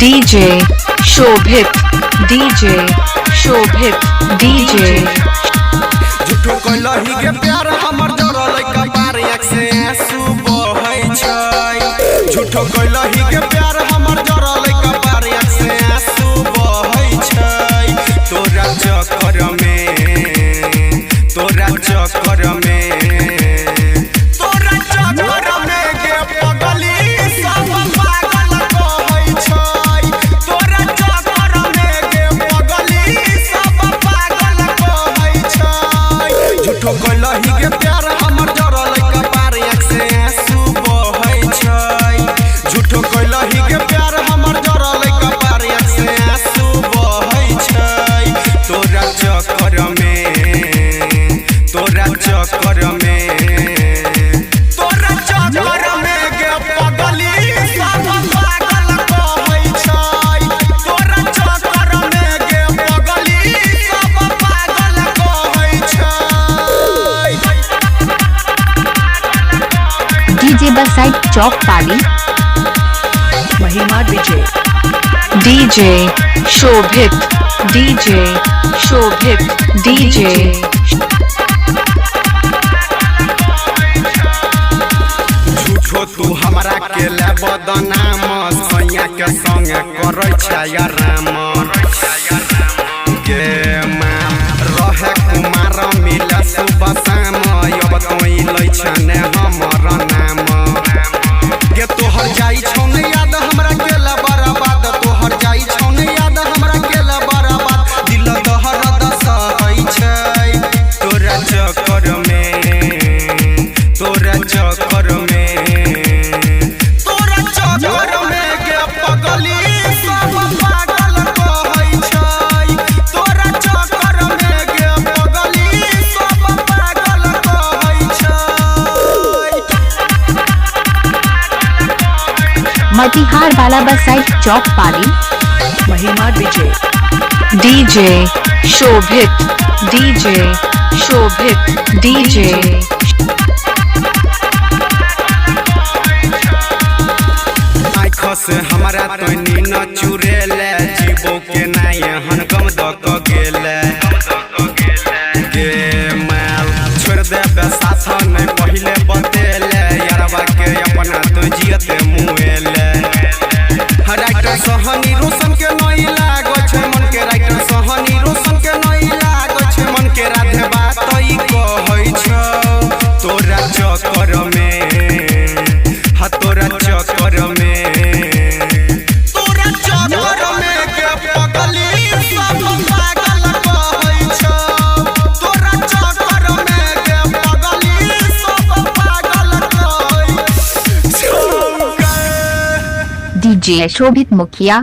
DJ Shobhit, DJ Shobhit, DJ झूठो कहलही के प्यार हमर जरल कपार एक से आंसू बहै छै। झूठो कहलही के प्यार हमर जरल कपार एक से आंसू बहै छै। तोरा चक्कर में तोरा चक्कर में गे पगली सब पागल कहै छै। तोरा चक्कर में गे पगली सब पागल कहै छै। झूठो कहलही के प्यार हमर जरल कपार एक से आंसू बहै छै। झूठो कहलही के प्यार हमर जरल कपार एक से आंसू बहै छै। तोरा चक्कर में तोरा चक्कर में गे पगली सब पागल कहै छै। तोरा चक्कर में गे पगली सब पागल कहै छै। DJ Basite Chowk Pali, Mahima DJ, DJ Shobhit, DJ Shobhit, DJ झूठो तू हमरा के ले बदनाम सैया के संग करै छै आराम गे माँ रहे कुमार मिले सुबह शाम अब तोई लै छने हमर नाम गे तोहर जाई छौ ने याद हमरा के ले बर्बाद तोहर जाई छौ ने याद हमरा के ले बर्बाद दिल दहर दसै छै। तोरा चक्कर में तोरा चक्कर में गे पगली सब पागल कहै छै। तोरा चक्कर में गे पगली सब पागल कहै छै। Matihar Bala Basite Chowk Pali, Mahima DJ, DJ Shobhit, DJ Shobhit, DJ आँख से हमरा तनी न चुरेले जीवो के नाय हनगम दक गेले गे माल छोड़ दे साथ नहीं पहले बतेले यारवा के अपना तो जियते मुएले। राइटर सहनी रोशन के नई लागो छै मन के राइटर सहनी रोशन के नई लागो छै मन के राधे बात ई कहै छौ। तोरा चक्कर में तोरा चक्कर में गे पगली सब पागल कहै छौ। तोरा चक्कर में गे पगली सब पागल कहै छौ। DJ Shobhit Mukhia,